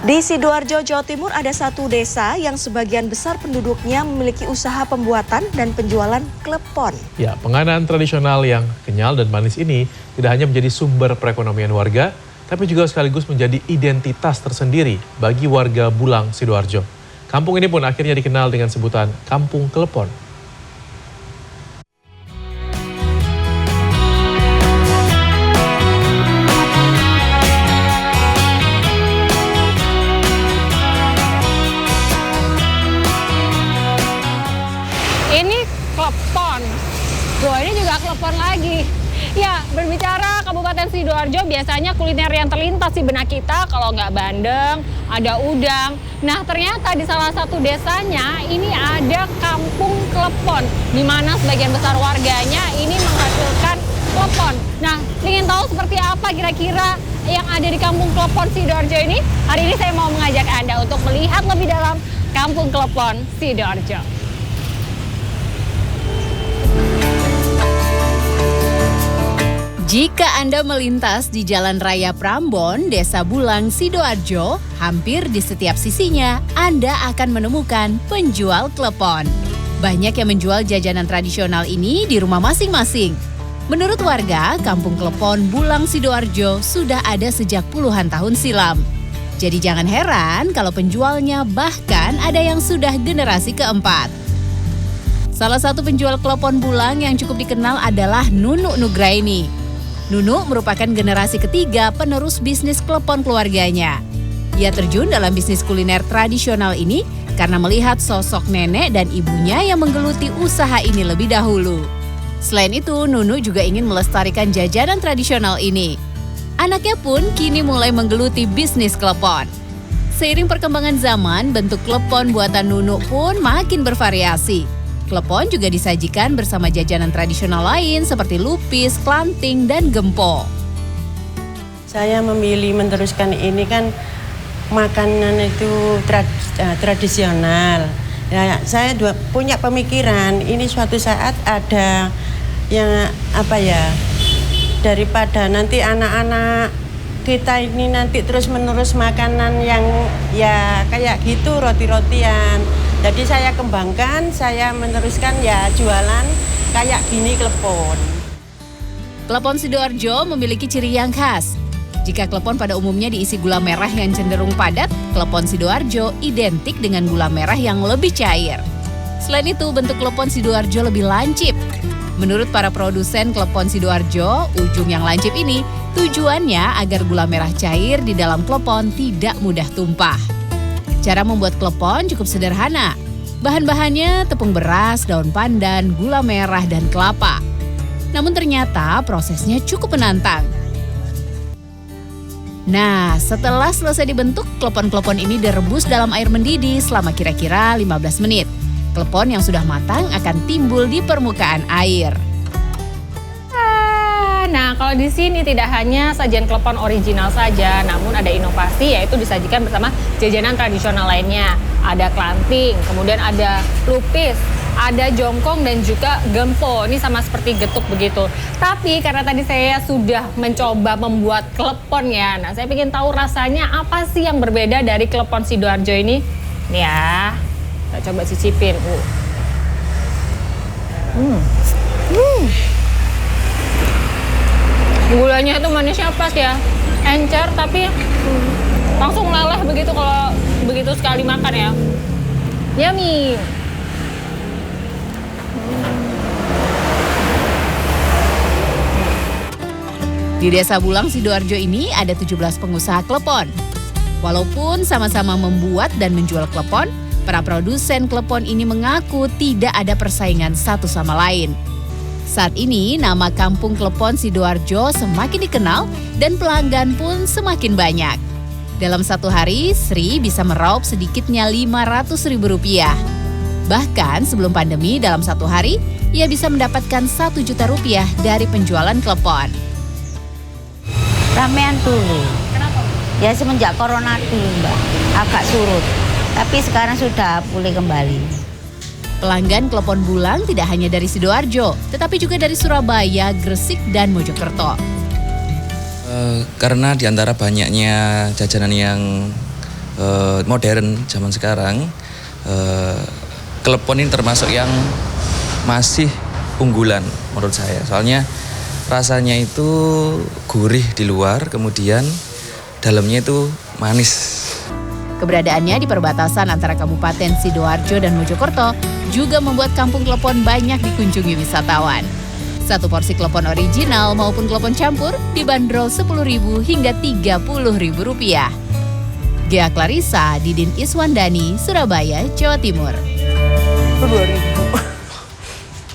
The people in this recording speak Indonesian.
Di Sidoarjo, Jawa Timur ada satu desa yang sebagian besar penduduknya memiliki usaha pembuatan dan penjualan klepon. Ya, penganan tradisional yang kenyal dan manis ini tidak hanya menjadi sumber perekonomian warga, tapi juga sekaligus menjadi identitas tersendiri bagi warga Bulang, Sidoarjo. Kampung ini pun akhirnya dikenal dengan sebutan Kampung Klepon. Ini klepon. Wah, ini juga klepon lagi. Ya, berbicara Kabupaten Sidoarjo, biasanya kuliner yang terlintas di benak kita kalau nggak bandeng, ada udang. Nah, ternyata di salah satu desanya ini ada Kampung Klepon, di mana sebagian besar warganya ini menghasilkan klepon. Nah, ingin tahu seperti apa kira-kira yang ada di Kampung Klepon Sidoarjo ini? Hari ini saya mau mengajak Anda untuk melihat lebih dalam Kampung Klepon Sidoarjo. Jika Anda melintas di Jalan Raya Prambon, Desa Bulang, Sidoarjo, hampir di setiap sisinya Anda akan menemukan penjual klepon. Banyak yang menjual jajanan tradisional ini di rumah masing-masing. Menurut warga, Kampung Klepon Bulang, Sidoarjo sudah ada sejak puluhan tahun silam. Jadi jangan heran kalau penjualnya bahkan ada yang sudah generasi keempat. Salah satu penjual klepon Bulang yang cukup dikenal adalah Nunu Nugraini. Nunu merupakan generasi ketiga penerus bisnis klepon keluarganya. Ia terjun dalam bisnis kuliner tradisional ini karena melihat sosok nenek dan ibunya yang menggeluti usaha ini lebih dahulu. Selain itu, Nunu juga ingin melestarikan jajanan tradisional ini. Anaknya pun kini mulai menggeluti bisnis klepon. Seiring perkembangan zaman, bentuk klepon buatan Nunu pun makin bervariasi. Klepon juga disajikan bersama jajanan tradisional lain seperti lupis, klanting, dan gempo. Saya memilih meneruskan ini kan makanan itu tradisional. Ya, saya punya pemikiran ini suatu saat ada yang daripada nanti anak-anak kita ini nanti terus menerus makanan yang ya kayak gitu roti-rotian. Jadi saya kembangkan, saya meneruskan ya jualan kayak gini klepon. Klepon Sidoarjo memiliki ciri yang khas. Jika klepon pada umumnya diisi gula merah yang cenderung padat, klepon Sidoarjo identik dengan gula merah yang lebih cair. Selain itu, bentuk klepon Sidoarjo lebih lancip. Menurut para produsen klepon Sidoarjo, ujung yang lancip ini tujuannya agar gula merah cair di dalam klepon tidak mudah tumpah. Cara membuat klepon cukup sederhana. Bahan-bahannya tepung beras, daun pandan, gula merah, dan kelapa. Namun ternyata prosesnya cukup menantang. Nah, setelah selesai dibentuk, klepon-klepon ini direbus dalam air mendidih selama kira-kira 15 menit. Klepon yang sudah matang akan timbul di permukaan air. Nah, kalau di sini tidak hanya sajian klepon original saja, namun ada inovasi yaitu disajikan bersama jajanan tradisional lainnya. Ada klanting, kemudian ada lupis, ada jongkong dan juga gempo. Ini sama seperti getuk begitu. Tapi karena tadi saya sudah mencoba membuat klepon ya. Nah, saya ingin tahu rasanya apa sih yang berbeda dari klepon Sidoarjo ini. Nih ya, kita coba cicipin. Gulanya itu manisnya pas ya, encer tapi langsung meleleh begitu kalau begitu sekali makan ya. Yummy. Di Desa Bulang, Sidoarjo ini ada 17 pengusaha klepon. Walaupun sama-sama membuat dan menjual klepon, para produsen klepon ini mengaku tidak ada persaingan satu sama lain. Saat ini, nama Kampung Klepon Sidoarjo semakin dikenal dan pelanggan pun semakin banyak. Dalam satu hari, Sri bisa meraup sedikitnya Rp500.000. Bahkan sebelum pandemi, dalam satu hari, ia bisa mendapatkan Rp1 juta dari penjualan klepon. Ramean dulu. Kenapa? Ya semenjak corona dulu Mbak, agak surut. Tapi sekarang sudah pulih kembali. Pelanggan klepon Bulang tidak hanya dari Sidoarjo, tetapi juga dari Surabaya, Gresik, dan Mojokerto. Karena di antara banyaknya jajanan yang modern zaman sekarang, klepon ini termasuk yang masih unggulan menurut saya. Soalnya rasanya itu gurih di luar, kemudian dalamnya itu manis. Keberadaannya di perbatasan antara Kabupaten Sidoarjo dan Mojokerto juga membuat kampung klepon banyak dikunjungi wisatawan. Satu porsi klepon original maupun klepon campur dibanderol Rp10.000 hingga Rp30.000. Gea Clarissa, Didin Iswandani, Surabaya, Jawa Timur. 2.000.